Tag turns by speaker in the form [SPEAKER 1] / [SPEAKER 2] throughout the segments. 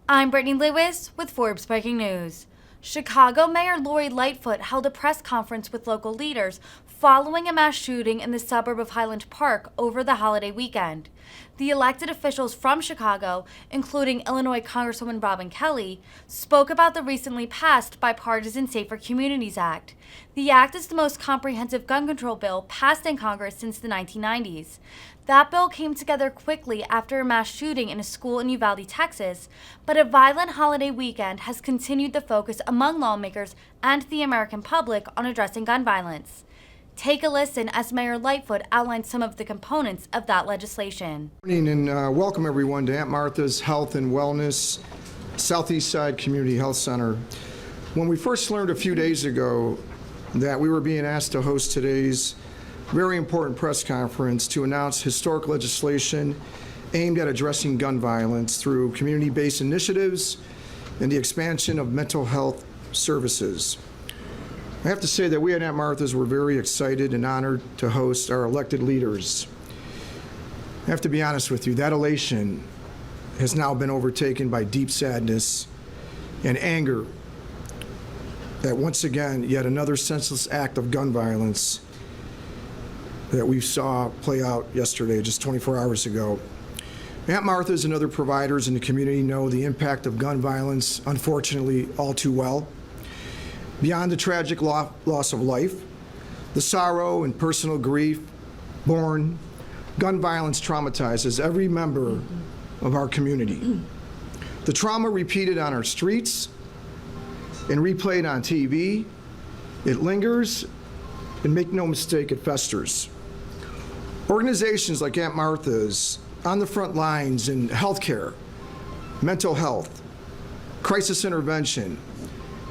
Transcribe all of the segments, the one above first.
[SPEAKER 1] I'm Brittany Lewis with Forbes Breaking News. Chicago Mayor Lori Lightfoot held a press conference with local leaders following a mass shooting in the suburb of Highland Park over the holiday weekend. The elected officials from Chicago, including Illinois Congresswoman Kelly, spoke about the recently passed bipartisan Safer Communities Act. The act is the most comprehensive gun control bill passed in Congress since the 1990s. That bill came together quickly after a mass shooting in a school in Uvalde, Texas, but a violent holiday weekend has continued the focus among lawmakers and the American public on addressing gun violence. Take a listen as Mayor Lightfoot outlines some of the components of that legislation.
[SPEAKER 2] Good morning and welcome everyone to Aunt Martha's Health and Wellness Southeast Side Community Health Center. When we first learned a few days ago that we were being asked to host today's very important press conference to announce historic legislation aimed at addressing gun violence through community-based initiatives and the expansion of mental health services. I have to say that we at Aunt Martha's were very excited and honored to host our elected leaders. I have to be honest with you, that elation has now been overtaken by deep sadness and anger that once again, yet another senseless act of gun violence that we saw play out yesterday, just 24 hours ago. Aunt Martha's and other providers in the community know the impact of gun violence, unfortunately, all too well. Beyond the tragic loss of life, the sorrow and personal grief born, gun violence traumatizes every member of our community. The trauma repeated on our streets and replayed on TV, it lingers, and make no mistake, it festers. Organizations like Aunt Martha's on the front lines in healthcare, mental health, crisis intervention,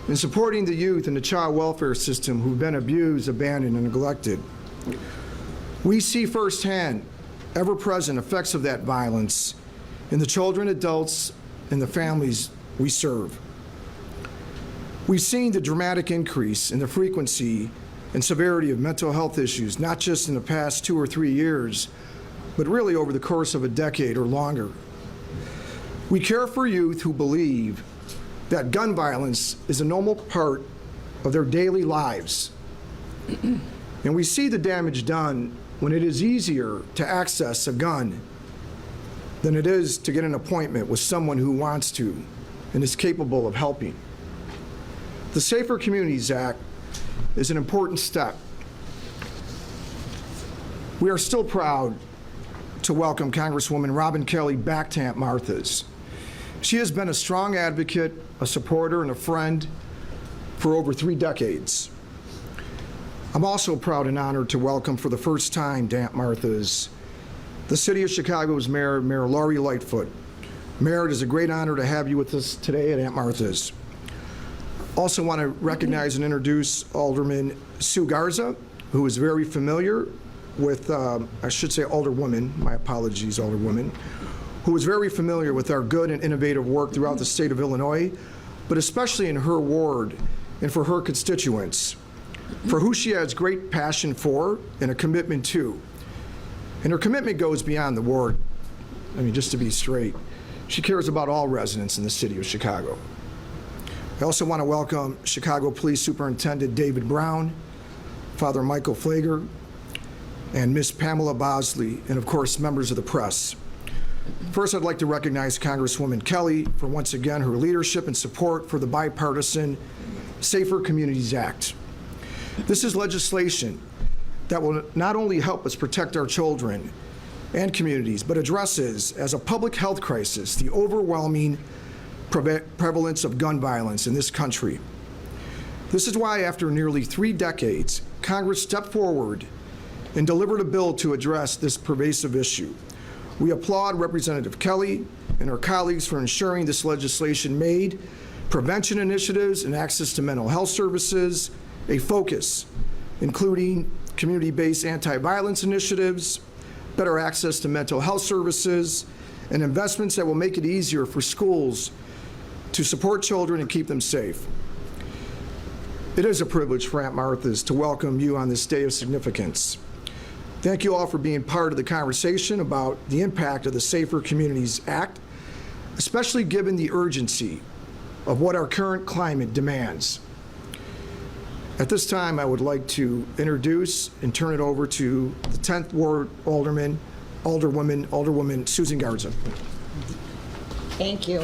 [SPEAKER 2] and supporting the youth in the child welfare system who've been abused, abandoned, and neglected. We see firsthand, ever-present effects of that violence in the children, adults, and the families we serve. We've seen the dramatic increase in the frequency and severity of mental health issues, not just in the past 2 or 3 years, but really over the course of a decade or longer. We care for youth who believe that gun violence is a normal part of their daily lives. And we see the damage done when it is easier to access a gun than it is to get an appointment with someone who wants to and is capable of helping. The Safer Communities Act is an important step. We are still proud to welcome Congresswoman Kelly back to Aunt Martha's. She has been a strong advocate, a supporter, and a friend for over 3 decades. I'm also proud and honored to welcome for the first time to Aunt Martha's the City of Chicago's Mayor Lori Lightfoot. Mayor, it is a great honor to have you with us today at Aunt Martha's. Also want to recognize and introduce Alderman Sue Garza, who is very familiar with, I should say Alderwoman, my apologies, Alderwoman, who is very familiar with our good and innovative work throughout the state of Illinois, but especially in her ward and for her constituents, for who she has great passion for and a commitment to. And her commitment goes beyond the ward. I mean, just to be straight, she cares about all residents in the city of Chicago. I also want to welcome Chicago Police Superintendent David Brown, Father Michael Flager, and Miss Pamela Bosley, and of course, members of the press. First, I'd like to recognize Congresswoman Kelly for once again her leadership and support for the bipartisan Safer Communities Act. This is legislation that will not only help us protect our children and communities, but addresses, as a public health crisis, the overwhelming prevalence of gun violence in this country. This is why, after nearly 3 decades, Congress stepped forward and delivered a bill to address this pervasive issue. We applaud Representative Kelly and her colleagues for ensuring this legislation made prevention initiatives and access to mental health services a focus, including community-based anti-violence initiatives, better access to mental health services, and investments that will make it easier for schools to support children and keep them safe. It is a privilege for Aunt Martha's to welcome you on this day of significance. Thank you all for being part of the conversation about the impact of the Safer Communities Act especially given the urgency of what our current climate demands. At this time, I would like to introduce and turn it over to the 10th Ward Alderwoman Susan Garza.
[SPEAKER 3] Thank you.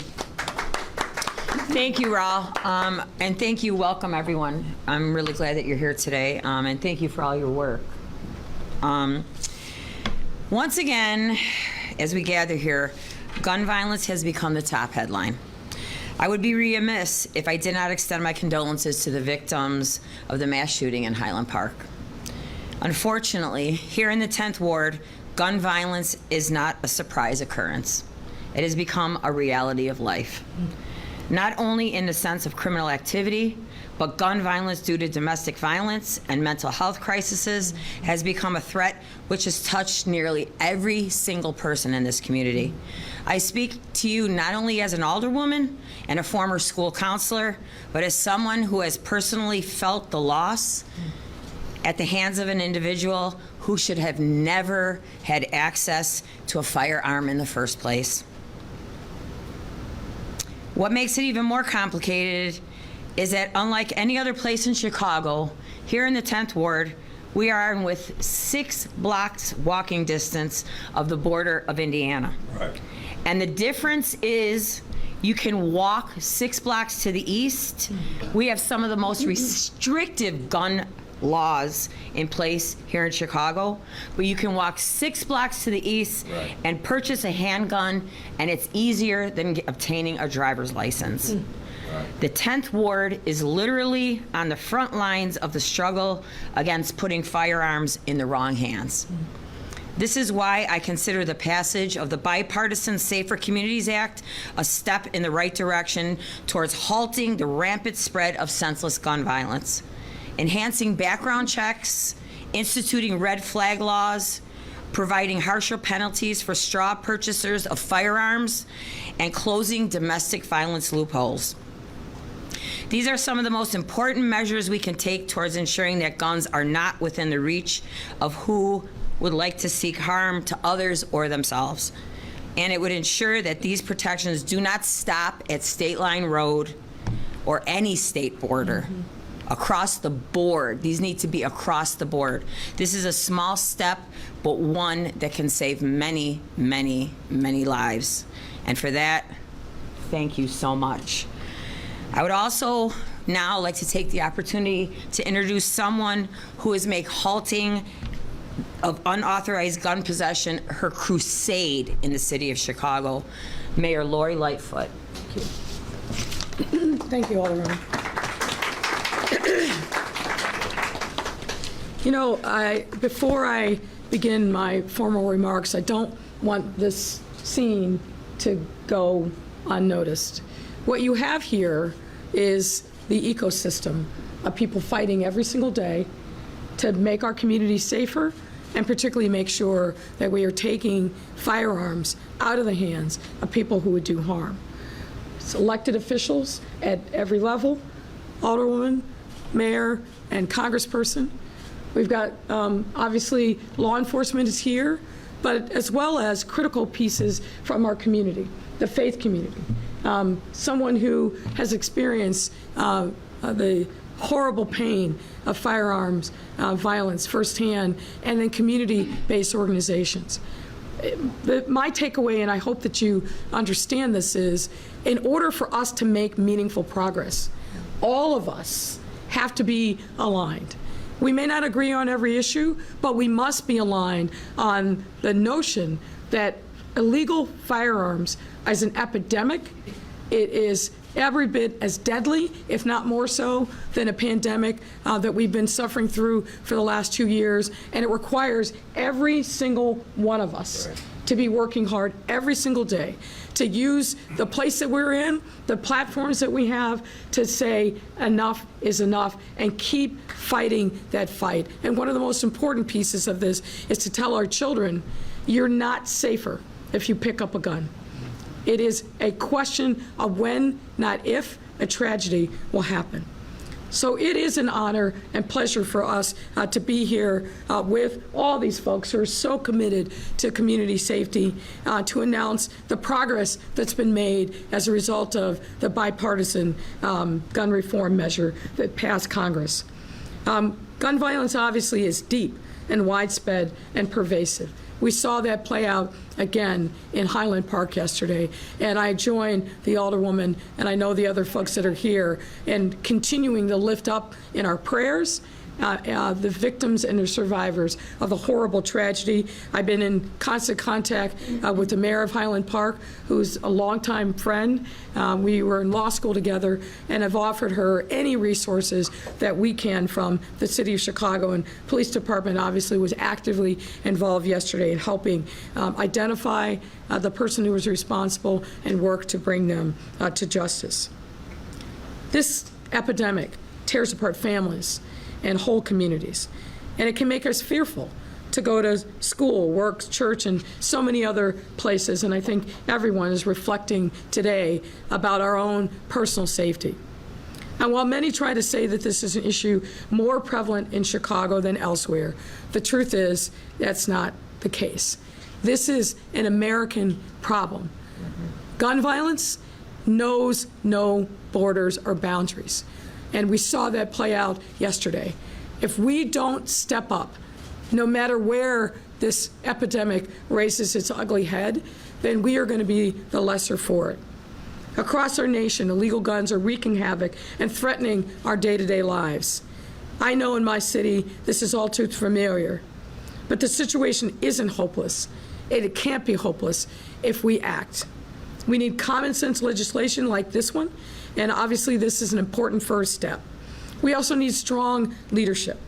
[SPEAKER 3] Thank you, Raul. And thank you. Welcome, everyone. I'm really glad that you're here today. And thank you for all your work. Once again, as we gather here, gun violence has become the top headline. I would be remiss if I did not extend my condolences to the victims of the mass shooting in Highland Park. Unfortunately, here in the 10th Ward, gun violence is not a surprise occurrence. It has become a reality of life. Not only in the sense of criminal activity, but gun violence due to domestic violence and mental health crises has become a threat which has touched nearly every single person in this community. I speak to you not only as an alderwoman and a former school counselor, but as someone who has personally felt the loss at the hands of an individual who should have never had access to a firearm in the first place. What makes it even more complicated is that unlike any other place in Chicago, here in the 10th Ward, we are with 6 blocks walking distance of the border of Indiana. Right. And the difference is you can walk 6 blocks to the east. We have some of the most restrictive gun laws in place here in Chicago, but you can walk 6 blocks to the east and purchase a handgun, and it's easier than obtaining a driver's license. The 10th Ward is literally on the front lines of the struggle against putting firearms in the wrong hands. This is why I consider the passage of the bipartisan Safer Communities Act a step in the right direction towards halting the rampant spread of senseless gun violence, enhancing background checks, instituting red flag laws, providing harsher penalties for straw purchasers of firearms, and closing domestic violence loopholes. These are some of the most important measures we can take towards ensuring that guns are not within the reach of who would like to seek harm to others or themselves. And it would ensure that these protections do not stop at State Line Road or any state border. Across the board. These need to be across the board. This is a small step, but one that can save many, many, many lives. And for that, thank you so much. I would also now like to take the opportunity to introduce someone who has made halting of unauthorized gun possession her crusade in the city of Chicago, Mayor Lori Lightfoot. Thank you.
[SPEAKER 4] Thank you, Alderman. You know, before I begin my formal remarks, I don't want this scene to go unnoticed. What you have here is the ecosystem of people fighting every single day to make our community safer, and particularly make sure that we are taking firearms out of the hands of people who would do harm. It's elected officials at every level, alderwoman, mayor, and congressperson. We've got, obviously, law enforcement is here, but as well as critical pieces from our community, the faith community. Someone who has experienced the horrible pain of firearms violence firsthand, and then community-based organizations. My takeaway, and I hope that you understand this, is in order for us to make meaningful progress, all of us have to be aligned. We may not agree on every issue, but we must be aligned on the notion that illegal firearms is an epidemic. It is every bit as deadly, if not more so, than a pandemic that we've been suffering through for the last 2 years, and it requires every single one of us to be working hard every single day to use the place that we're in, the platforms that we have, to say enough is enough and keep fighting that fight. And one of the most important pieces of this is to tell our children, you're not safer if you pick up a gun. It is a question of when, not if, a tragedy will happen. So it is an honor and pleasure for us to be here with all these folks who are so committed to community safety to announce the progress that's been made as a result of the bipartisan gun reform measure that passed Congress. Gun violence obviously is deep and widespread and pervasive. We saw that play out again in Highland Park yesterday, and I join the Alderwoman, and I know the other folks that are here, in continuing to lift up in our prayers the victims and the survivors of the horrible tragedy. I've been in constant contact with the mayor of Highland Park, who's a longtime friend. We were in law school together, and have offered her any resources that we can from the city of Chicago, and police department obviously was actively involved yesterday in helping identify the person who was responsible and work to bring them to justice. This epidemic tears apart families and whole communities, and it can make us fearful to go to school, work, church, and so many other places. And I think everyone is reflecting today about our own personal safety. And while many try to say that this is an issue more prevalent in Chicago than elsewhere, the truth is that's not the case. This is an American problem. Gun violence knows no borders or boundaries. And we saw that play out yesterday. If we don't step up, no matter where this epidemic raises its ugly head, then we are going to be the lesser for it. Across our nation, illegal guns are wreaking havoc and threatening our day-to-day lives. I know in my city this is all too familiar, but the situation isn't hopeless. It can't be hopeless if we act. We need common sense legislation like this one, and obviously this is an important first step. We also need strong leadership,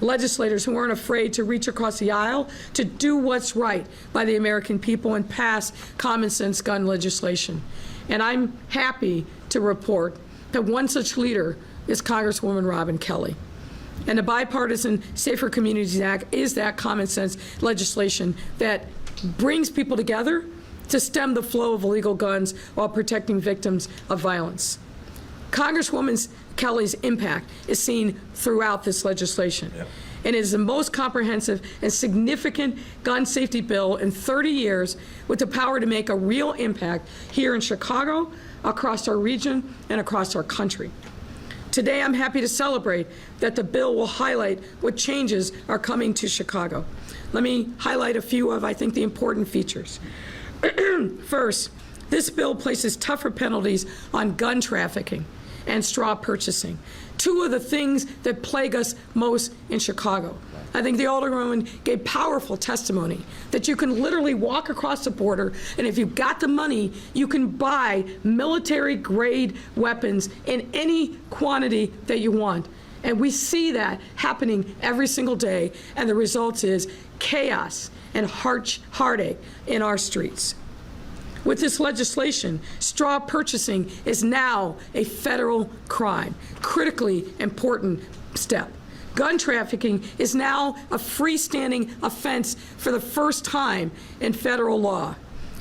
[SPEAKER 4] legislators who aren't afraid to reach across the aisle to do what's right by the American people and pass common sense gun legislation. And I'm happy to report that one such leader is Congresswoman Robin Kelly. And the Bipartisan Safer Communities Act is that common sense legislation that brings people together to stem the flow of illegal guns while protecting victims of violence. Congresswoman Kelly's impact is seen throughout this legislation. Yep. And it is the most comprehensive and significant gun safety bill in 30 years, with the power to make a real impact here in Chicago, across our region, and across our country. Today, I'm happy to celebrate that the bill will highlight what changes are coming to Chicago. Let me highlight a few of, I think, the important features. First, this bill places tougher penalties on gun trafficking and straw purchasing, two of the things that plague us most in Chicago. I think the Alderwoman gave powerful testimony that you can literally walk across the border, and if you've got the money, you can buy military-grade weapons in any quantity that you want. And we see that happening every single day, and the result is chaos and heartache in our streets. With this legislation, straw purchasing is now a federal crime, critically important step. Gun trafficking is now a freestanding offense for the first time in federal law.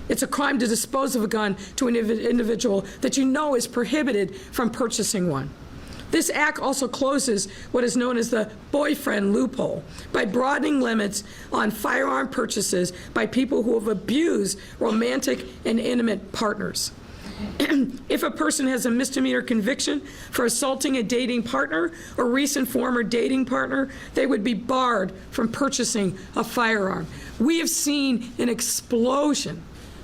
[SPEAKER 4] It's a crime to dispose of a gun to an individual that you know is prohibited from purchasing one. This act also closes what is known as the boyfriend loophole by broadening limits on firearm purchases by people who have abused romantic and intimate partners. If a person has a misdemeanor conviction for assaulting a dating partner or recent former dating partner, they would be barred from purchasing a firearm. We have seen an explosion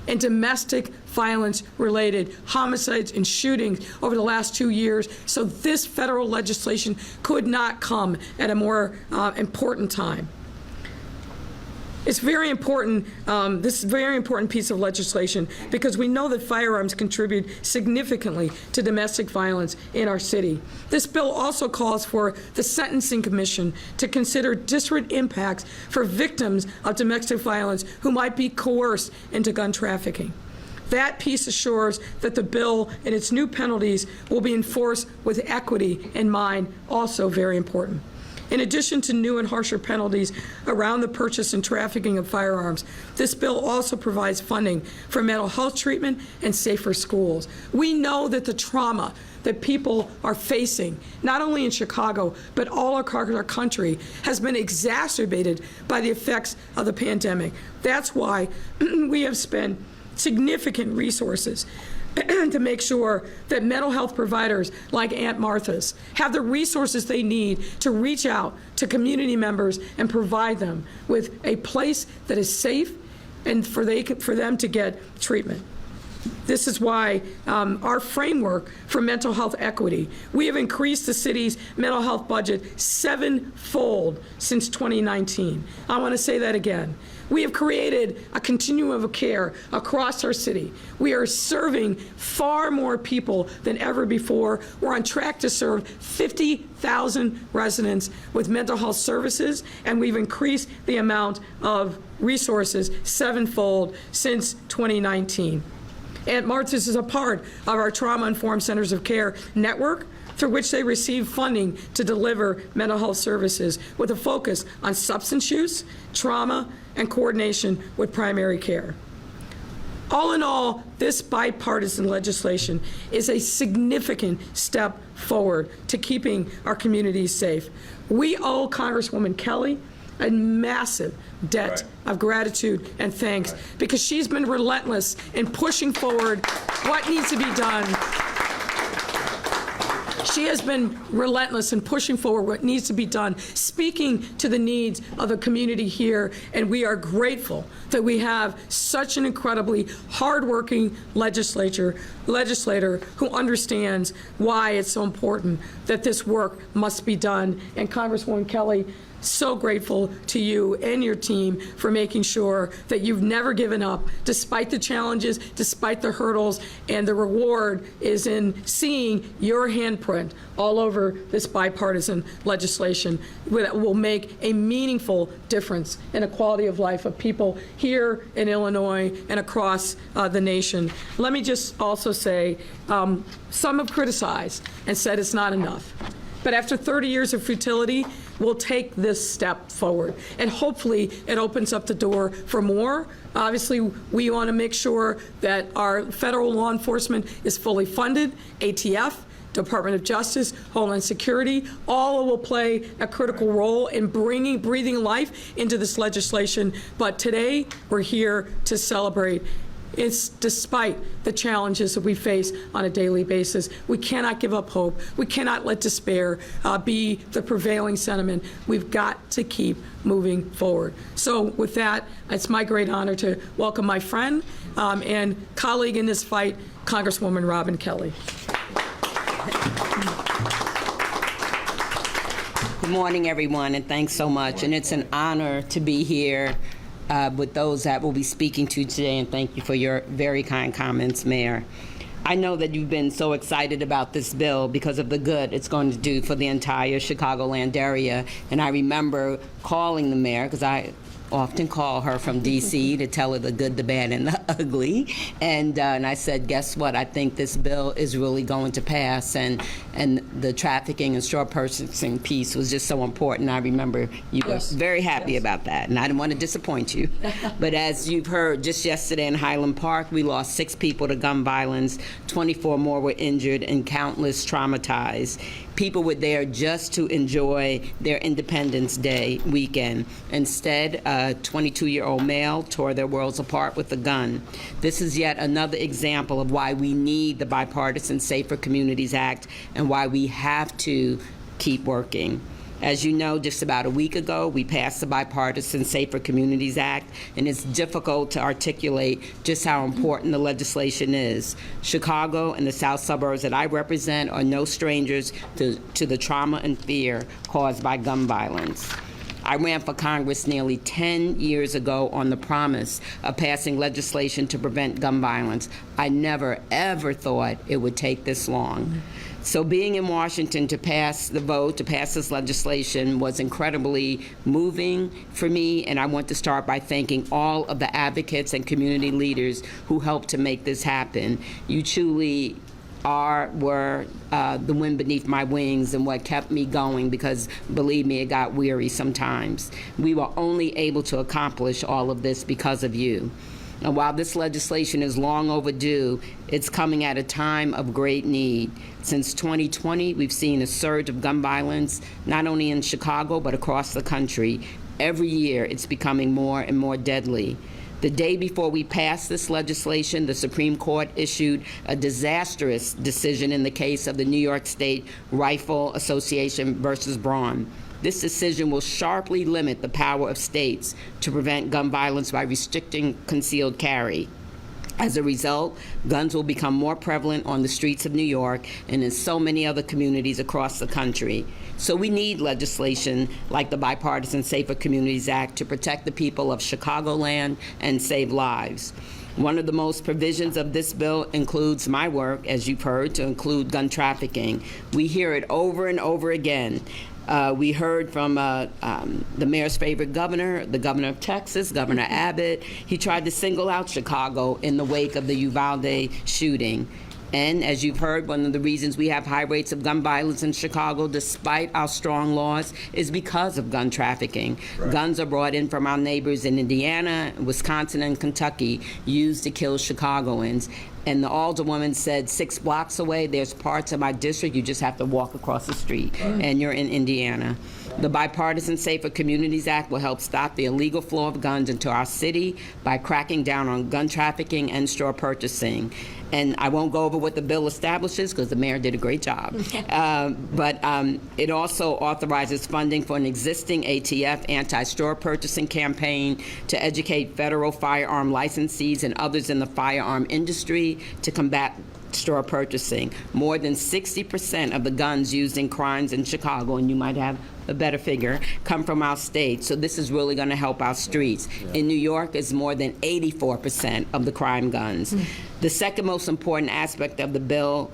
[SPEAKER 4] in domestic violence-related homicides and shootings over the last 2 years, so this federal legislation could not come at a more important time. It's very important, this is a very important piece of legislation, because we know that firearms contribute significantly to domestic violence in our city. This bill also calls for the Sentencing Commission to consider disparate impacts for victims of domestic violence who might be coerced into gun trafficking. That piece assures that the bill and its new penalties will be enforced with equity in mind, also very important. In addition to new and harsher penalties around the purchase and trafficking of firearms, this bill also provides funding for mental health treatment and safer schools. We know that the trauma that people are facing, not only in Chicago, but all across our country, has been exacerbated by the effects of the pandemic. That's why we have spent significant resources to make sure that mental health providers like Aunt Martha's have the resources they need to reach out to community members and provide them with a place that is safe and for them to get treatment. This is why our framework for mental health equity, we have increased the city's mental health budget 7-fold since 2019. I want to say that again. We have created a continuum of care across our city. We are serving far more people than ever before. We're on track to serve 50,000 residents with mental health services, and we've increased the amount of resources 7-fold since 2019. Aunt Martha's is a part of our Trauma-Informed Centers of Care network, through which they receive funding to deliver mental health services with a focus on substance use, trauma, and coordination with primary care. All in all, this bipartisan legislation is a significant step forward to keeping our communities safe. We owe Congresswoman Kelly a massive debt of gratitude and thanks because she's been relentless in pushing forward what needs to be done. She has been relentless in pushing forward what needs to be done, speaking to the needs of the community here, and we are grateful that we have such an incredibly hardworking legislator who understands why it's so important that this work must be done. And Congresswoman Kelly, so grateful to you and your team for making sure that you've never given up, despite the challenges, despite the hurdles, and the reward is in seeing your handprint all over this bipartisan legislation that will make a meaningful difference in the quality of life of people here in Illinois and across the nation. Let me just also say, some have criticized and said it's not enough. But after 30 years of futility, we'll take this step forward. And hopefully it opens up the door for more. Obviously, we want to make sure that our federal law enforcement is fully funded, ATF, Department of Justice, Homeland Security, all will play a critical role in breathing life into this legislation. But today, we're here to celebrate. It's despite the challenges that we face on a daily basis. We cannot give up hope. We cannot let despair be the prevailing sentiment. We've got to keep moving forward. So with that, it's my great honor to welcome my friend and colleague in this fight, Congresswoman Robin Kelly.
[SPEAKER 5] Good morning, everyone, and thanks so much. And it's an honor to be here with those that we'll be speaking to today, and thank you for your very kind comments, Mayor. I know that you've been so excited about this bill because of the good it's going to do for the entire Chicagoland area, and I remember calling the mayor, because I often call her from D.C. to tell her the good, the bad, and the ugly. And I said, guess what? I think this bill is really going to pass. And the trafficking and straw purchasing piece was just so important. I remember you were very happy about that. And I didn't want to disappoint you. But as you've heard, just yesterday in Highland Park, we lost 6 people to gun violence, 24 more were injured, and countless traumatized. People were there just to enjoy their Independence Day weekend. Instead, a 22-year-old male tore their worlds apart with a gun. This is yet another example of why we need the Bipartisan Safer Communities Act and why we have to keep working. As you know, just about a week ago, we passed the Bipartisan Safer Communities Act, and it's difficult to articulate just how important the legislation is. Chicago and the south suburbs that I represent are no strangers to the trauma and fear caused by gun violence. I ran for Congress nearly 10 years ago on the promise of passing legislation to prevent gun violence. I never, ever thought it would take this long. So being in Washington to pass the vote, to pass this legislation was incredibly moving for me, and I want to start by thanking all of the advocates and community leaders who helped to make this happen. You truly were the wind beneath my wings and what kept me going, because believe me, it got weary sometimes. We were only able to accomplish all of this because of you. And while this legislation is long overdue, it's coming at a time of great need. Since 2020, we've seen a surge of gun violence, not only in Chicago, but across the country. Every year, it's becoming more and more deadly. The day before we passed this legislation, the Supreme Court issued a disastrous decision in the case of the New York State Rifle Association versus Braun. This decision will sharply limit the power of states to prevent gun violence by restricting concealed carry. As a result, guns will become more prevalent on the streets of New York and in so many other communities across the country. So we need legislation like the Bipartisan Safer Communities Act to protect the people of Chicagoland and save lives. One of the most provisions of this bill includes my work, as you've heard, to include gun trafficking. We hear it over and over again. We heard from the mayor's favorite governor, the governor of Texas, Governor Abbott. He tried to single out Chicago in the wake of the Uvalde shooting. And as you've heard, one of the reasons we have high rates of gun violence in Chicago, despite our strong laws, is because of gun trafficking. Right. Guns are brought in from our neighbors in Indiana, Wisconsin, and Kentucky, used to kill Chicagoans. And the alderwoman said 6 blocks away, there's parts of my district, you just have to walk across the street, and you're in Indiana. The Bipartisan Safer Communities Act will help stop the illegal flow of guns into our city by cracking down on gun trafficking and store purchasing. And I won't go over what the bill establishes because the mayor did a great job. But it also authorizes funding for an existing ATF anti-store purchasing campaign to educate federal firearm licensees and others in the firearm industry to combat store purchasing. More than 60% of the guns used in crimes in Chicago, and you might have a better figure, come from our state. So this is really going to help our streets. In New York, it's more than 84% of the crime guns. The second most important aspect of the bill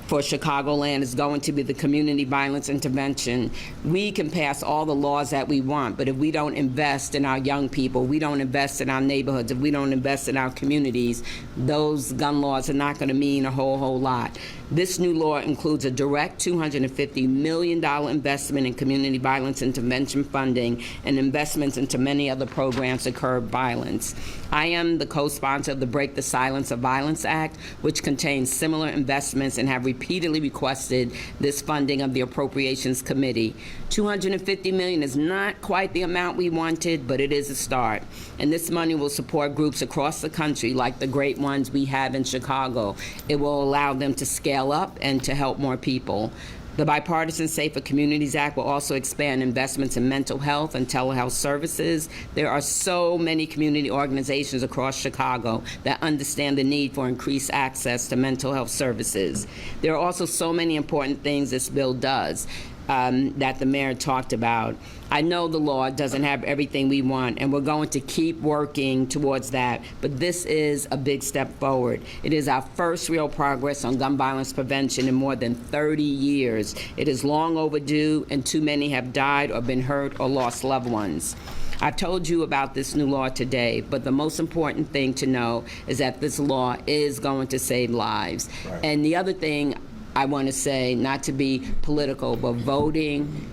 [SPEAKER 5] for Chicagoland is going to be the community violence intervention. We can pass all the laws that we want, but if we don't invest in our young people, we don't invest in our neighborhoods, if we don't invest in our communities, those gun laws are not going to mean a whole lot. This new law includes a direct $250 million investment in community violence intervention funding and investments into many other programs to curb violence. I am the co-sponsor of the Break the Silence of Violence Act, which contains similar investments, and have repeatedly requested this funding of the Appropriations Committee. $250 million is not quite the amount we wanted, but it is a start. And this money will support groups across the country like the great ones we have in Chicago. It will allow them to scale up and to help more people. The Bipartisan Safer Communities Act will also expand investments in mental health and telehealth services. There are so many community organizations across Chicago that understand the need for increased access to mental health services. There are also so many important things this bill does that the mayor talked about. I know the law doesn't have everything we want, and we're going to keep working towards that, but this is a big step forward. It is our first real progress on gun violence prevention in more than 30 years. It is long overdue, and too many have died or been hurt or lost loved ones. I've told you about this new law today, but the most important thing to know is that this law is going to save lives. Right. And the other thing I want to say, not to be political, but voting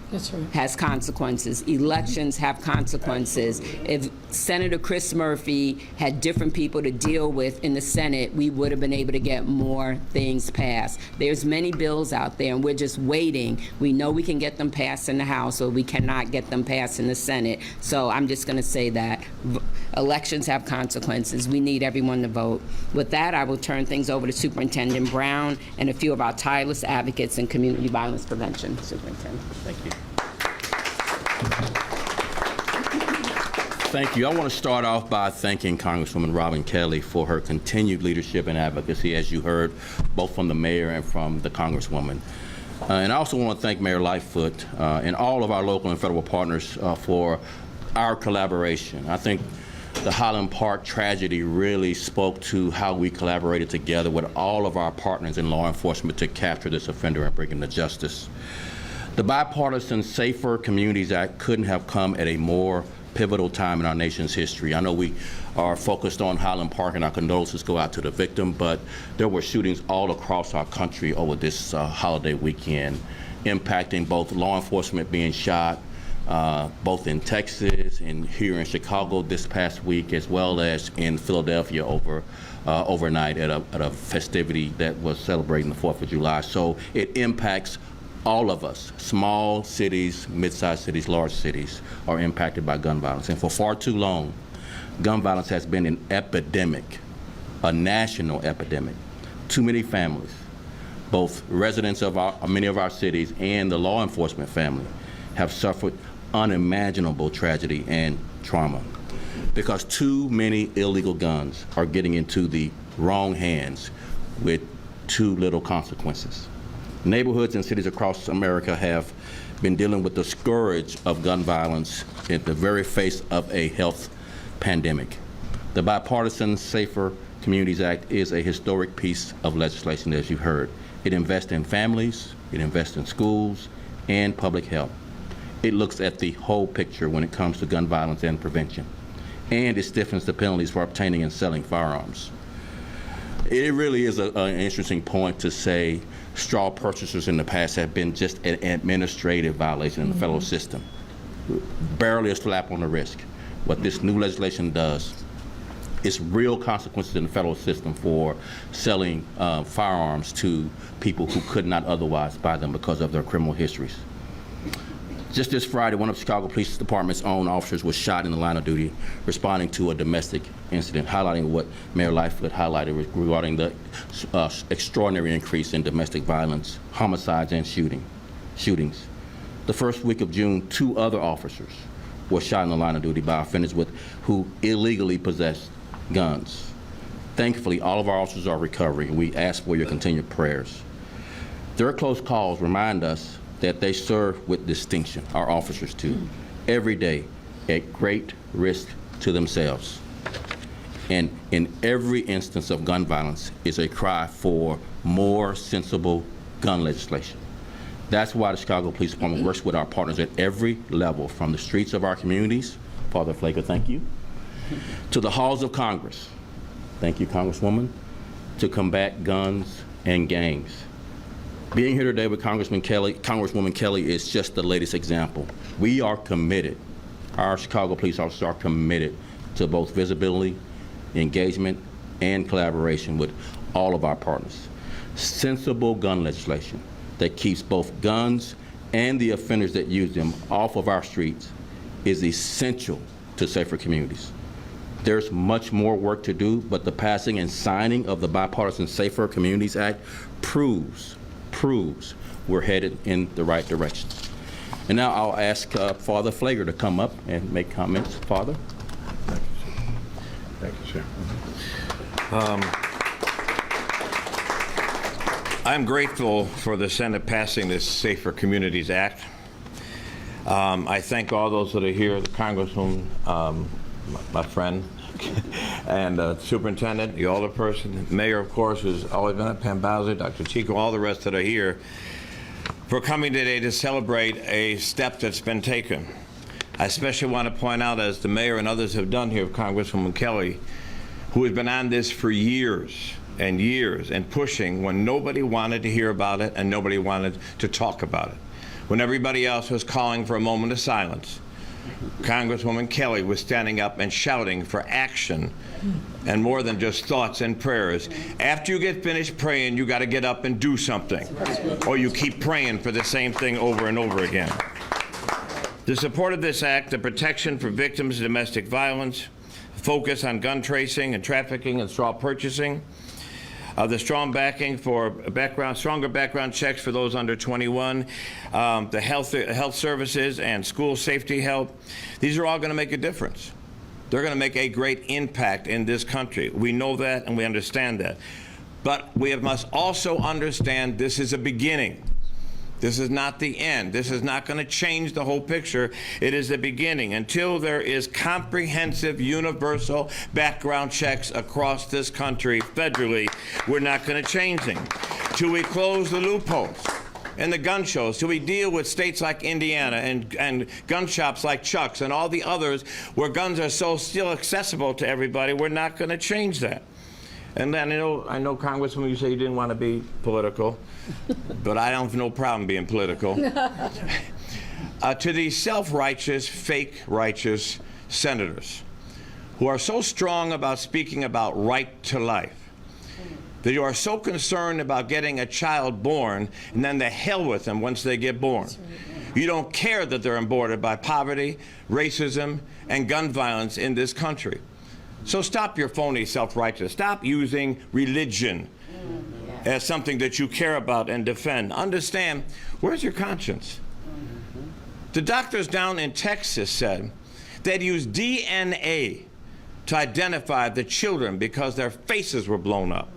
[SPEAKER 5] has consequences. Elections have consequences. If Senator Chris Murphy had different people to deal with in the Senate, we would have been able to get more things passed. There's many bills out there, and we're just waiting. We know we can get them passed in the House, or we cannot get them passed in the Senate. So I'm just going to say that. Elections have consequences. We need everyone to vote. With that, I will turn things over to Superintendent Brown and a few of our tireless advocates in community violence prevention. Superintendent.
[SPEAKER 6] Thank you. Thank you. I want to start off by thanking Congresswoman Robin Kelly for her continued leadership and advocacy, as you heard, both from the mayor and from the Congresswoman. And I also want to thank Mayor Lightfoot and all of our local and federal partners for our collaboration. I think the Highland Park tragedy really spoke to how we collaborated together with all of our partners in law enforcement to capture this offender and bring him to justice. The Bipartisan Safer Communities Act couldn't have come at a more pivotal time in our nation's history. I know we are focused on Highland Park, and our condolences go out to the victim, but there were shootings all across our country over this holiday weekend, impacting both law enforcement being shot, both in Texas and here in Chicago this past week, as well as in Philadelphia overnight at a festivity that was celebrating the 4th of July. So it impacts all of us. Small cities, mid-sized cities, large cities are impacted by gun violence. And for far too long, gun violence has been an epidemic, a national epidemic. Too many families, both residents of many of our cities and the law enforcement family, have suffered unimaginable tragedy and trauma because too many illegal guns are getting into the wrong hands with too little consequences. Neighborhoods and cities across America have been dealing with the scourge of gun violence in the very face of a health pandemic. The bipartisan Safer Communities Act is a historic piece of legislation, as you've heard. It invests in families, it invests in schools, and public health. It looks at the whole picture when it comes to gun violence and prevention. And it stiffens the penalties for obtaining and selling firearms. It really is an interesting point to say straw purchasers in the past have been just an administrative violation in the federal system. Barely a slap on the wrist. What this new legislation does is real consequences in the federal system for selling firearms to people who could not otherwise buy them because of their criminal histories. Just this Friday, one of Chicago Police Department's own officers was shot in the line of duty responding to a domestic incident, highlighting what Mayor Lightfoot highlighted regarding the extraordinary increase in domestic violence, homicides, and shootings. The first week of June, 2 other officers were shot in the line of duty by offenders who illegally possessed guns. Thankfully, all of our officers are recovering, and we ask for your continued prayers. Their close calls remind us that they serve with distinction, our officers too, every day at great risk to themselves. And in every instance of gun violence is a cry for more sensible gun legislation. That's why the Chicago Police Department works with our partners at every level, from the streets of our communities, Father Flaker, thank you, to the halls of Congress, thank you, Congresswoman, to combat guns and gangs. Being here today with Congresswoman Kelly is just the latest example. We are committed, our Chicago police officers are committed to both visibility, engagement, and collaboration with all of our partners. Sensible gun legislation that keeps both guns and the offenders that use them off of our streets is essential to safer communities. There's much more work to do, but the passing and signing of the bipartisan Safer Communities Act proves we're headed in the right direction. And now I'll ask Father Flager to come up and make comments. Father?
[SPEAKER 7] Thank you, sir. I'm grateful for the Senate passing this Safer Communities Act. I thank all those that are here, the Congresswoman, my friend, and Superintendent, the Alderperson, Mayor, of course, who's always been at Pam Bowser, Dr. Chico, all the rest that are here, for coming today to celebrate a step that's been taken. I especially want to point out, as the Mayor and others have done here, Congresswoman Kelly, who has been on this for years and years and pushing when nobody wanted to hear about it and nobody wanted to talk about it. When everybody else was calling for a moment of silence, Congresswoman Kelly was standing up and shouting for action and more than just thoughts and prayers. After you get finished praying, you got to get up and do something, or you keep praying for the same thing over and over again. The support of this act, the protection for victims of domestic violence, focus on gun tracing and trafficking and straw purchasing, the strong backing for stronger background checks for those under 21, the health services and school safety help. These are all going to make a difference. They're going to make a great impact in this country. We know that and we understand that. But we must also understand this is a beginning. This is not the end. This is not going to change the whole picture. It is the beginning. Until there is comprehensive, universal background checks across this country federally, we're not going to change things. Till we close the loopholes. and the gun shows, till we deal with states like Indiana and gun shops like Chuck's and all the others where guns are so still accessible to everybody, we're not going to change that. And then I know Congresswoman, you say you didn't want to be political, but I don't have no problem being political. To these self-righteous, fake righteous senators who are so strong about speaking about right to life, that you are so concerned about getting a child born and then the hell with them once they get born. You don't care that they're embroidered by poverty, racism, and gun violence in this country. So stop your phony self-righteous. Stop using religion as something that you care about and defend. Understand, where's your conscience? The doctors down in Texas said they'd use DNA to identify the children because their faces were blown up.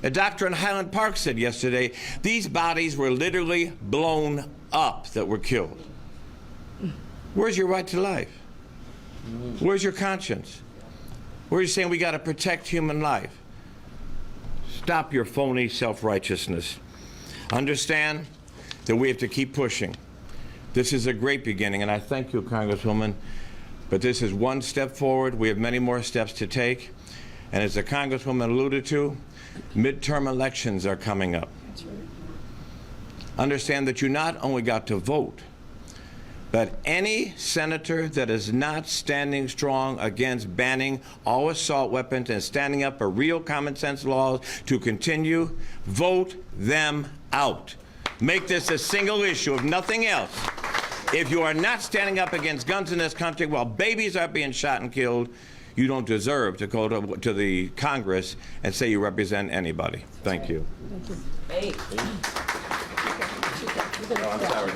[SPEAKER 7] A doctor in Highland Park said yesterday these bodies were literally blown up that were killed. Where's your right to life? Where's your conscience? Where are you saying we got to protect human life? Stop your phony self-righteousness. Understand that we have to keep pushing. This is a great beginning, and I thank you, Congresswoman, but this is one step forward. We have many more steps to take. And as the Congresswoman alluded to, midterm elections are coming up. Understand that you not only got to vote, but any senator that is not standing strong against banning all assault weapons and standing up for real common sense laws to continue, vote them out. Make this a single issue, if nothing else. If you are not standing up against guns in this country while babies are being shot and killed, you don't deserve to go to the Congress and say you represent anybody. Thank you.
[SPEAKER 3] Hey.
[SPEAKER 7] No, I'm sorry.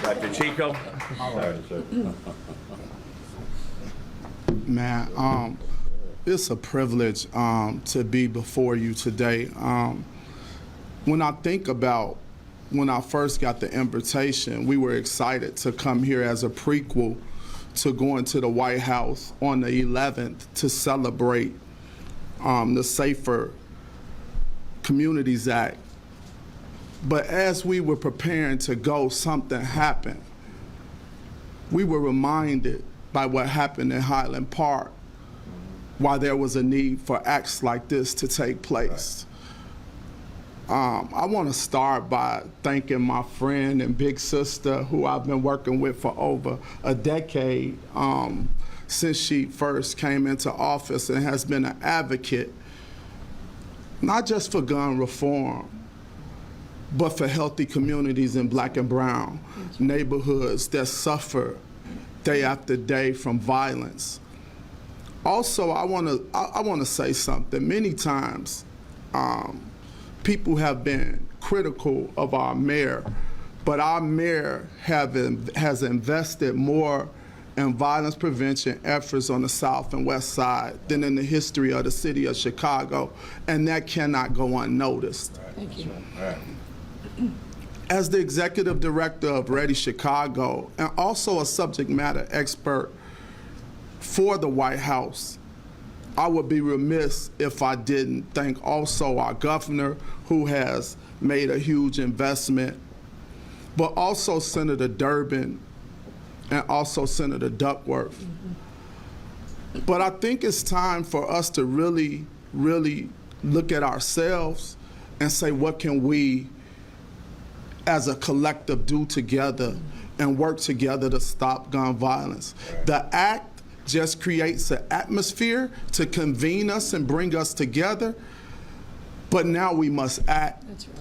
[SPEAKER 7] Dr. Chico? Sorry, sir.
[SPEAKER 8] Man, it's a privilege to be before you today. When I think about when I first got the invitation, we were excited to come here as a prequel to going to the White House on the 11th to celebrate the Safer Communities Act. But as we were preparing to go, something happened. We were reminded by what happened in Highland Park why there was a need for acts like this to take place. I want to start by thanking my friend and big sister who I've been working with for over a decade since she first came into office and has been an advocate, not just for gun reform, but for healthy communities in Black and brown neighborhoods that suffer day after day from violence. Also, I want to say something. Many times, people have been critical of our mayor, but our mayor has invested more in violence prevention efforts on the South and West Side than in the history of the city of Chicago, and that cannot go unnoticed.
[SPEAKER 4] Thank you.
[SPEAKER 8] As the executive director of Ready Chicago and also a subject matter expert for the White House, I would be remiss if I didn't thank also our governor, who has made a huge investment, but also Senator Durbin and also Senator Duckworth. But I think it's time for us to really, really look at ourselves and say, what can we as a collective do together and work together to stop gun violence? The act just creates an atmosphere to convene us and bring us together, but now we must act.
[SPEAKER 4] That's right.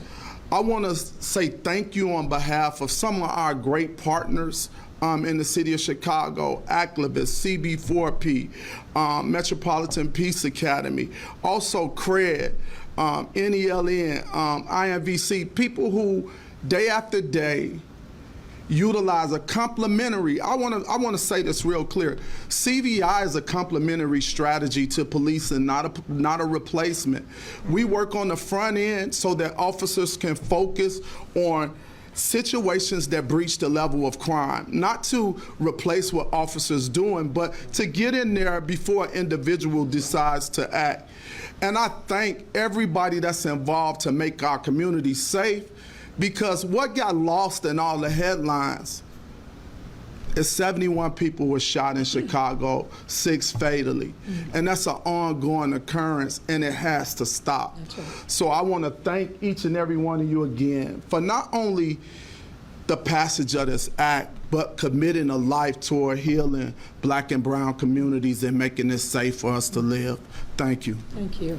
[SPEAKER 8] I want to say thank you on behalf of some of our great partners in the city of Chicago, Activist, CB4P, Metropolitan Peace Academy, also CRED, NELN, INVC, people who day after day utilize a complementary, I want to say this real clear, CVI is a complementary strategy to policing, not a replacement. We work on the front end so that officers can focus on situations that breach the level of crime, not to replace what officers doing, but to get in there before an individual decides to act. And I thank everybody that's involved to make our community safe, Because what got lost in all the headlines is 71 people were shot in Chicago, 6 fatally. And that's an ongoing occurrence, and it has to stop.
[SPEAKER 4] That's right.
[SPEAKER 8] So I want to thank each and every one of you again for not only the passage of this act, but committing a life toward healing Black and brown communities and making it safe for us to live. Thank you.
[SPEAKER 4] Thank you.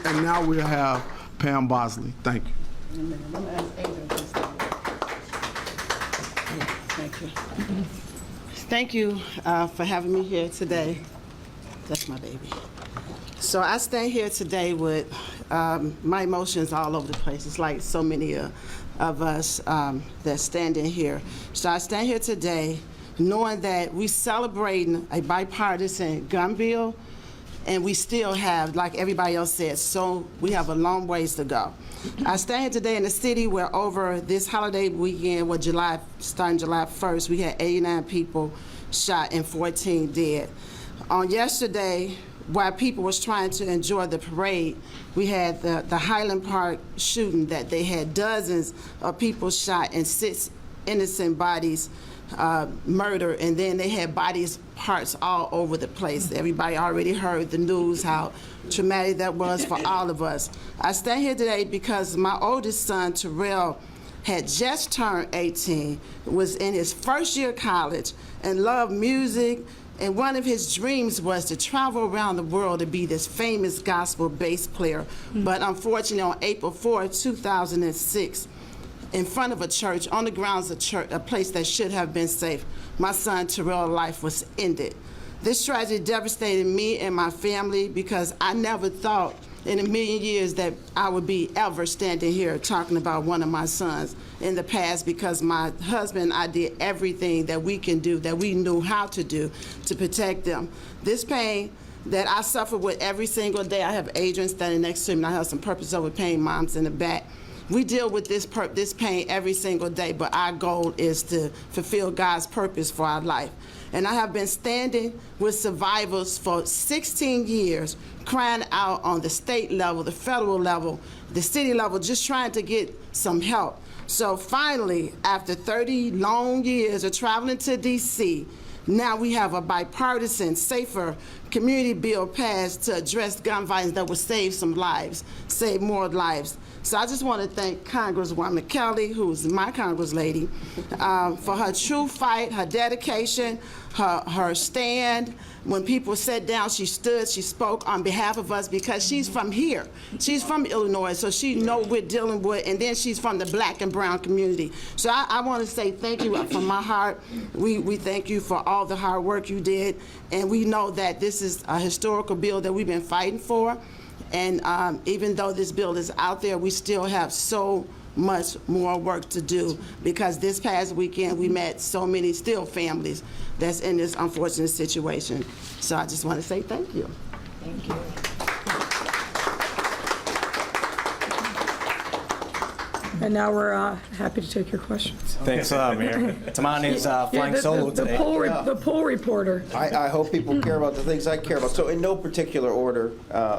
[SPEAKER 8] And now we'll have Pam Bosley. Thank you.
[SPEAKER 9] Thank you. Thank you for having me here today. That's my baby. So I stand here today with my emotions all over the place. It's like so many of us that stand in here. So I stand here today knowing that we celebrating a bipartisan gun bill, and we still have, like everybody else said, so we have a long ways to go. I stand here today in a city where over this holiday weekend, starting July 1st, we had 89 people shot and 14 dead. On yesterday, while people was trying to enjoy the parade, we had the Highland Park shooting that they had dozens of people shot and 6 innocent bodies murdered, and then they had bodies parts all over the place. Everybody already heard the news, how traumatic that was for all of us. I stand here today because my oldest son, Terrell, had just turned 18, was in his first year of college, and loved music, and one of his dreams was to travel around the world to be this famous gospel bass player. But unfortunately, on April 4, 2006, in front of a church, on the grounds of church, a place that should have been safe, my son Terrell's life was ended. This tragedy devastated me and my family because I never thought in a million years that I would be ever standing here talking about one of my sons in the past, because my husband and I did everything that we can do, that we knew how to do to protect them. This pain that I suffer with every single day, I have Adrian standing next to me, and I have some purpose over pain moms in the back. We deal with this pain every single day, but our goal is to fulfill God's purpose for our life. And I have been standing with survivors for 16 years, crying out on the state level, the federal level, the city level, just trying to get some help. So finally, after 30 long years of traveling to D.C., now we have a bipartisan, safer community bill passed to address gun violence that will save some lives, save more lives. So I just want to thank Congresswoman Kelly, who's my Congress lady, for her true fight, her dedication, her stand. When people sat down, she stood, she spoke on behalf of us, because she's from here. She's from Illinois, so she knows we're dealing with, and then she's from the Black and brown community. So I want to say thank you from my heart. We thank you for all the hard work you did, and we know that this is a historical bill that we've been fighting for. And even though this bill is out there, we still have so much more work to do, because this past weekend we met so many still families that's in this unfortunate situation. So I just want to say thank you.
[SPEAKER 4] Thank you. And now we're happy to take your questions.
[SPEAKER 10] Thanks, Mayor. Tamani is flying solo today.
[SPEAKER 4] The poll reporter.
[SPEAKER 10] I hope people care about the things I care about. So in no particular order,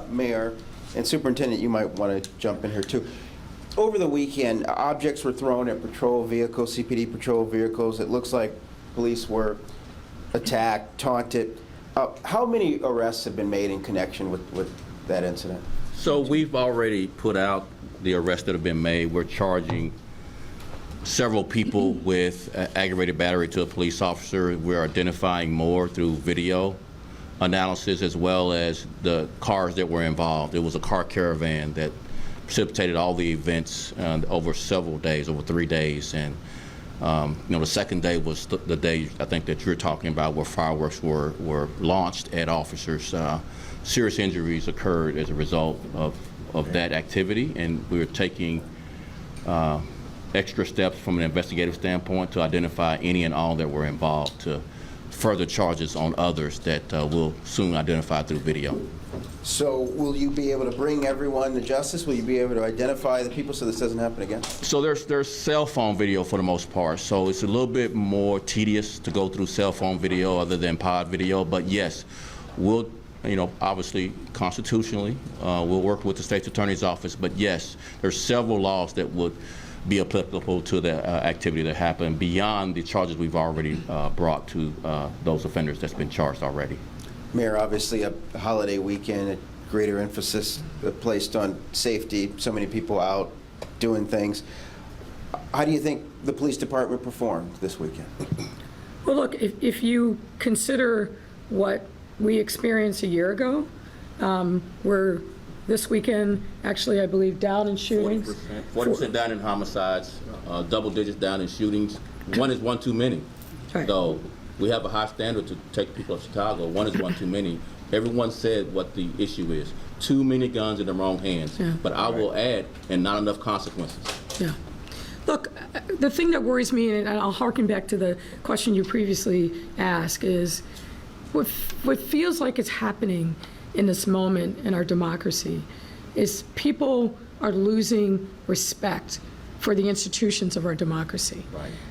[SPEAKER 10] Mayor and Superintendent, you might want to jump in here too. Over the weekend, objects were thrown at patrol vehicles, CPD patrol vehicles. It looks like police were attacked, taunted. How many arrests have been made in connection with that incident?
[SPEAKER 6] So we've already put out the arrests that have been made. We're charging several people with aggravated battery to a police officer. We're identifying more through video analysis, as well as the cars that were involved. It was a car caravan that precipitated all the events over several days, over 3 days. And the second day was the day I think that you're talking about, where fireworks were launched at officers. Serious injuries occurred as a result of that activity, and we're taking extra steps from an investigative standpoint to identify any and all that were involved, to further charges on others that we'll soon identify through video.
[SPEAKER 10] So will you be able to bring everyone to justice? Will you be able to identify the people so this doesn't happen again?
[SPEAKER 6] So there's cell phone video for the most part, so it's a little bit more tedious to go through cell phone video other than pod video, but yes, we'll obviously constitutionally, we'll work with the state's attorney's office, but yes, there's several laws that would be applicable to the activity that happened beyond the charges we've already brought to those offenders that's been charged already.
[SPEAKER 10] Mayor, obviously a holiday weekend, a greater emphasis placed on safety, so many people out doing things. How do you think the police department performed this weekend?
[SPEAKER 4] Well, look, if you consider what we experienced a year ago, we're this weekend, actually, I believe, down in shootings.
[SPEAKER 6] 40% down in homicides, double digits down in shootings. One is one too many.
[SPEAKER 4] Right.
[SPEAKER 6] So we have a high standard to take people of Chicago. One is one too many. Everyone said what the issue is. Too many guns in the wrong hands.
[SPEAKER 4] Yeah.
[SPEAKER 6] But I will add, and not enough consequences.
[SPEAKER 4] Yeah. Look, the thing that worries me, and I'll harken back to the question you previously asked, is what feels like it's happening in this moment in our democracy is people are losing respect for the institutions of our democracy.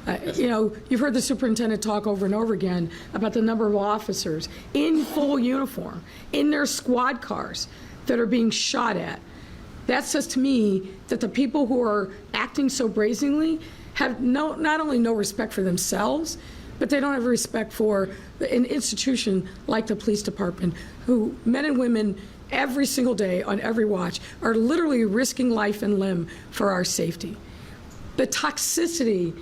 [SPEAKER 6] Right.
[SPEAKER 4] You've heard the superintendent talk over and over again about the number of officers in full uniform, in their squad cars, that are being shot at. That says to me that the people who are acting so brazenly have not only no respect for themselves, but they don't have respect for an institution like the police department, who men and women every single day on every watch are literally risking life and limb for our safety. The toxicity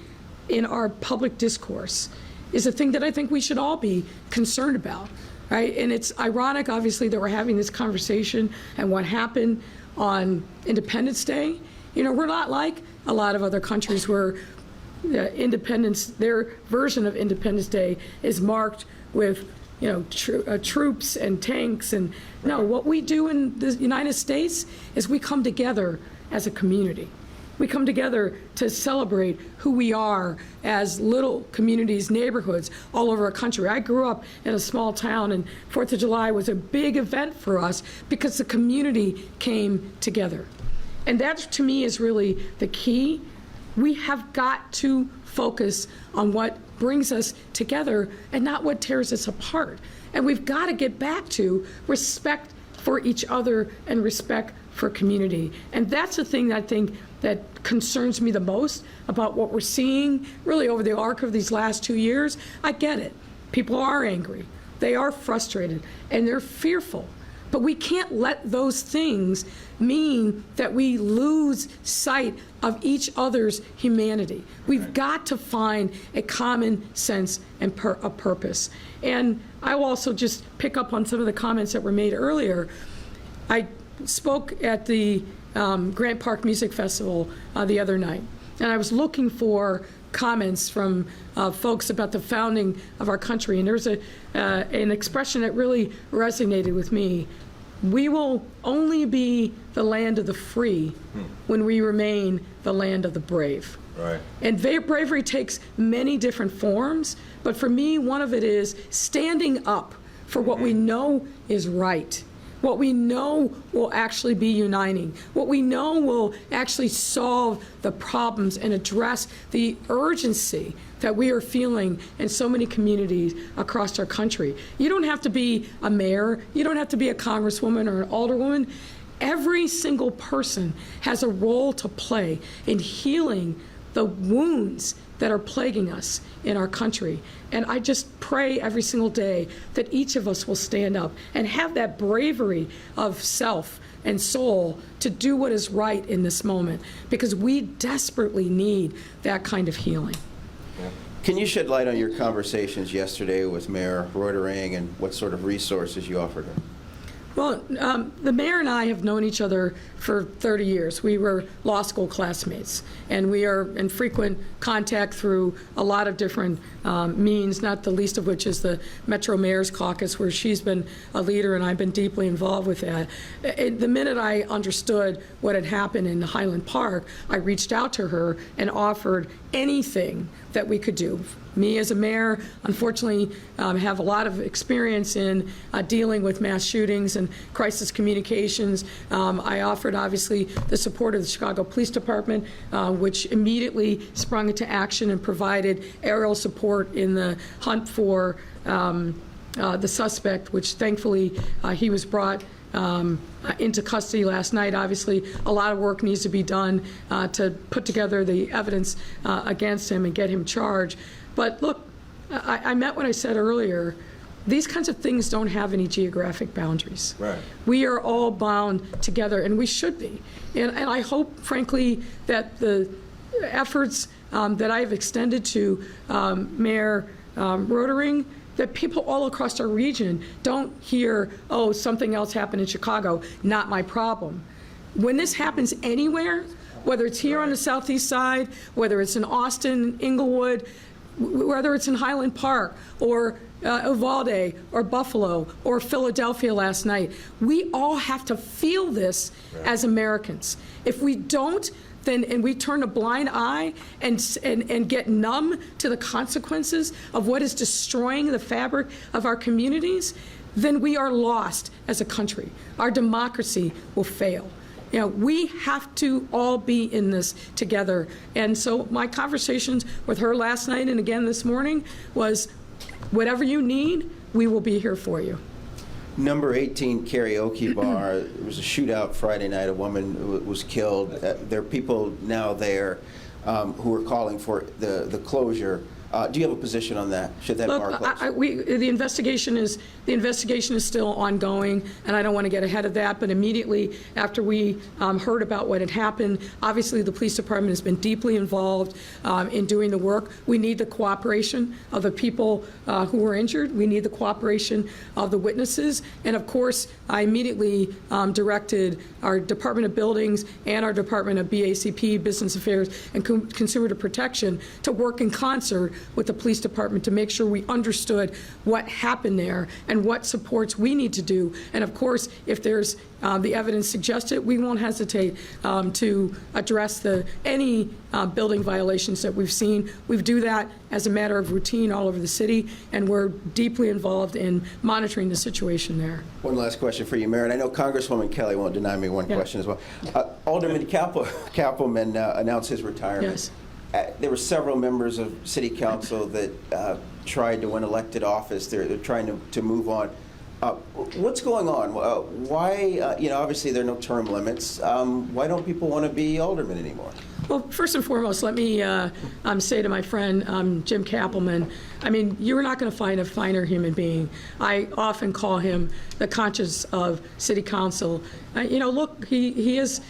[SPEAKER 4] in our public discourse is a thing that I think we should all be concerned about, right? And it's ironic, obviously, that we're having this conversation and what happened on Independence Day. We're not like a lot of other countries where their version of Independence Day is marked with, troops and tanks. And no, what we do in the United States is we come together as a community. We come together to celebrate who we are as little communities, neighborhoods all over our country. I grew up in a small town, and 4th of July was a big event for us because the community came together. And that, to me, is really the key. We have got to focus on what brings us together and not what tears us apart. And we've got to get back to respect for each other and respect for community. And that's the thing that I think that concerns me the most about what we're seeing really over the arc of these last 2 years. I get it. People are angry. They are frustrated, and they're fearful. But we can't let those things mean that we lose sight of each other's humanity. We've got to find a common sense and a purpose. And I will also just pick up on some of the comments that were made earlier. I spoke at the Grant Park Music Festival the other night, and I was looking for comments from folks about the founding of our country, and there's an expression that really resonated with me. We will only be the land of the free when we remain the land of the brave.
[SPEAKER 7] Right.
[SPEAKER 4] And bravery takes many different forms, but for me, one of it is standing up for what we know is right, what we know will actually be uniting, what we know will actually solve the problems and address the urgency that we are feeling in so many communities across our country. You don't have to be a mayor, you don't have to be a congresswoman or an alderwoman. Every single person has a role to play in healing the wounds that are plaguing us in our country. And I just pray every single day that each of us will stand up and have that bravery of self and soul to do what is right in this moment, because we desperately need that kind of healing.
[SPEAKER 10] Can you shed light on your conversations yesterday with Mayor Lori and what sort of resources you offered her?
[SPEAKER 4] Well, the mayor and I have known each other for 30 years. We were law school classmates, and we are in frequent contact through a lot of different means, not the least of which is the Metro Mayor's Caucus, where she's been a leader and I've been deeply involved with that. The minute I understood what had happened in Highland Park, I reached out to her and offered anything that we could do. Me as a mayor, unfortunately, have a lot of experience in dealing with mass shootings and crisis communications. I offered, obviously, the support of the Chicago Police Department, which immediately sprung into action and provided aerial support in the hunt for the suspect, which thankfully he was brought into custody last night. Obviously, a lot of work needs to be done to put together the evidence against him and get him charged. But look, I meant what I said earlier. These kinds of things don't have any geographic boundaries. Right. We are all bound together, and we should be. And I hope, frankly, that the efforts that I've extended to Mayor Rotering, that people all across our region don't hear, oh, something else happened in Chicago, not my problem. When this happens anywhere, whether it's here on the southeast side, whether it's in Austin, Inglewood, whether it's in Highland Park or Uvalde or Buffalo or Philadelphia last night, we all have to feel this as Americans. If we don't, and we turn a blind eye and get numb to the consequences of what is destroying the fabric of our communities, then we are lost as a country. Our democracy will fail. You know, we have to all be in this together. And so my conversations with her last night and again this morning was, whatever you need, we will be here for you.
[SPEAKER 10] Number 18 karaoke bar, there was a shootout Friday night. A woman was killed. There are people now there who are calling for the closure. Do you have a position on that? Should that bar close?
[SPEAKER 4] The investigation is still ongoing, and I don't want to get ahead of that. But immediately after we heard about what had happened, obviously the police department has been deeply involved in doing the work. We need the cooperation of the people who were injured. We need the cooperation of the witnesses, and of course, I immediately directed our Department of Buildings and our Department of BACP, Business Affairs and Consumer Protection, to work in concert with the police department to make sure we understood what happened there and what supports we need to do. And of course, if there's the evidence suggested, we won't hesitate to address any building violations that we've seen. We do that as a matter of routine all over the city, and we're deeply involved in monitoring the situation there.
[SPEAKER 10] One last question for you, Mayor, and I know Congresswoman Kelly won't deny me one question as well. Alderman Kappelman announced his retirement.
[SPEAKER 4] Yes.
[SPEAKER 10] There were several members of City Council that tried to win elected office. They're trying to move on. What's going on? Why, obviously there are no term limits. Why don't people want to be aldermen anymore?
[SPEAKER 4] Well, first and foremost, let me say to my friend Jim Kappelman, I mean, you're not going to find a finer human being. I often call him the conscience of City Council. Look, he has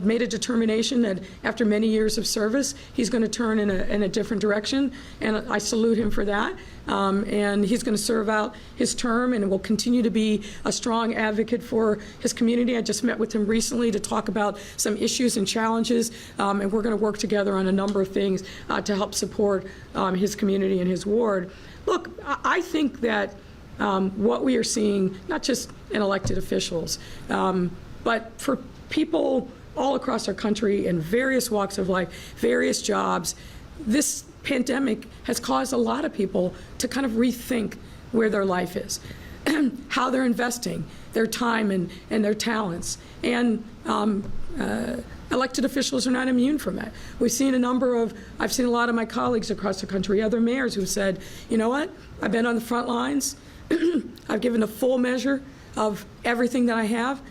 [SPEAKER 4] made a determination that after many years of service, he's going to turn in a different direction, and I salute him for that. And he's going to serve out his term and will continue to be a strong advocate for his community. I just met with him recently to talk about some issues and challenges, and we're going to work together on a number of things to help support his community and his ward. Look, I think that what we are seeing, not just in elected officials, but for people all across our country in various walks of life, various jobs, this pandemic has caused a lot of people to kind of rethink where their life is, how they're investing their time and their talents. And elected officials are not immune from that. I've seen a lot of my colleagues across the country, other mayors who said, you know what, I've been on the front lines, I've given the full measure of everything that I have,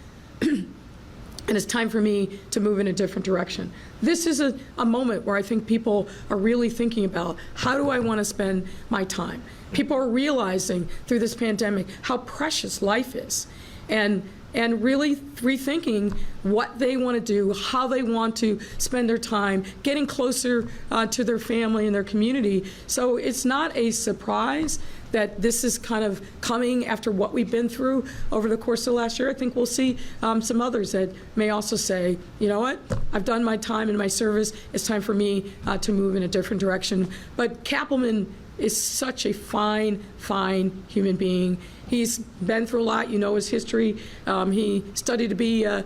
[SPEAKER 4] and it's time for me to move in a different direction. This is a moment where I think people are really thinking about, how do I want to spend my time? People are realizing through this pandemic how precious life is, and really rethinking what they want to do, how they want to spend their time, getting closer to their family and their community. So it's not a surprise that this is kind of coming after what we've been through over the course of the last year. I think we'll see some others that may also say, you know what, I've done my time in my service, it's time for me to move in a different direction. But Kappelman is such a fine, fine human being. He's been through a lot. You know his history. He studied to be a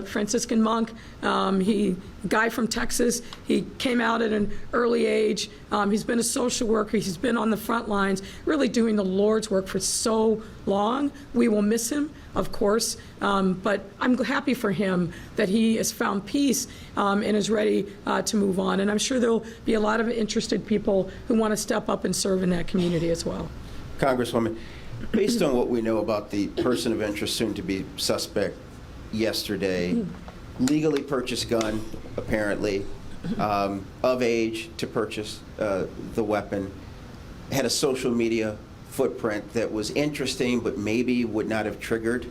[SPEAKER 4] Franciscan monk. A guy from Texas. He came out at an early age. He's been a social worker. He's been on the front lines, really doing the Lord's work for so long. We will miss him, of course, but I'm happy for him that he has found peace and is ready to move on. And I'm sure there'll be a lot of interested people who want to step up and serve in that community as well.
[SPEAKER 10] Congresswoman, Based on what we know about the person of interest, soon to be suspect yesterday, legally purchased gun, apparently, of age to purchase the weapon, had a social media footprint that was interesting, but maybe would not have triggered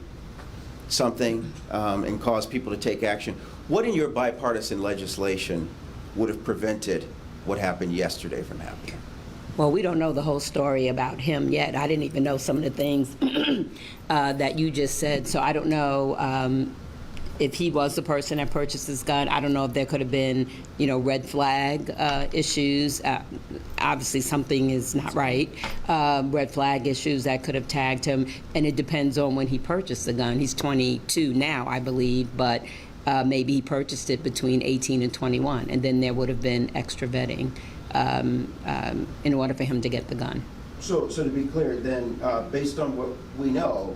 [SPEAKER 10] something and caused people to take action. What in your bipartisan legislation would have prevented what happened yesterday from happening?
[SPEAKER 5] Well, we don't know the whole story about him yet. I didn't even know some of the things that you just said, so I don't know if he was the person that purchased this gun. I don't know if there could have been, red flag issues. Obviously, something is not right. Red flag issues that could have tagged him, and it depends on when he purchased the gun. He's 22 now, I believe, but maybe he purchased it between 18 and 21, and then there would have been extra vetting in order for him to get the gun.
[SPEAKER 10] So to be clear, then, based on what we know,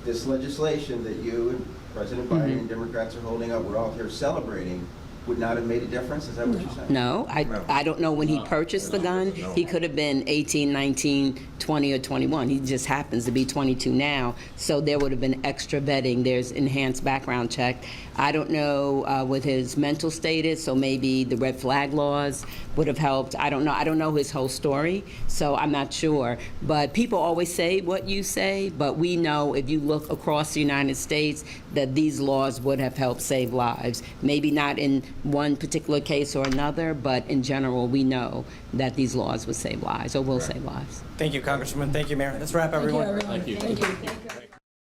[SPEAKER 10] this legislation that you and President Biden and Democrats are holding up, we're all here celebrating, would not have made a difference? Is that what you're saying?
[SPEAKER 5] No, I don't know when he purchased the gun. He could have been 18, 19, 20, or 21. He just happens to be 22 now, so there would have been extra vetting. There's enhanced background check. I don't know what his mental status, so maybe the red flag laws would have helped. I don't know. I don't know his whole story, so I'm not sure. But people always say what you say, but we know if you look across the United States that these laws would have helped save lives. Maybe not in one particular case or another, but in general, we know that these laws would save lives or will save lives.
[SPEAKER 11] Thank you, Congresswoman. Thank you, Mayor. Let's wrap, everyone.
[SPEAKER 4] Thank you, everyone. Thank you.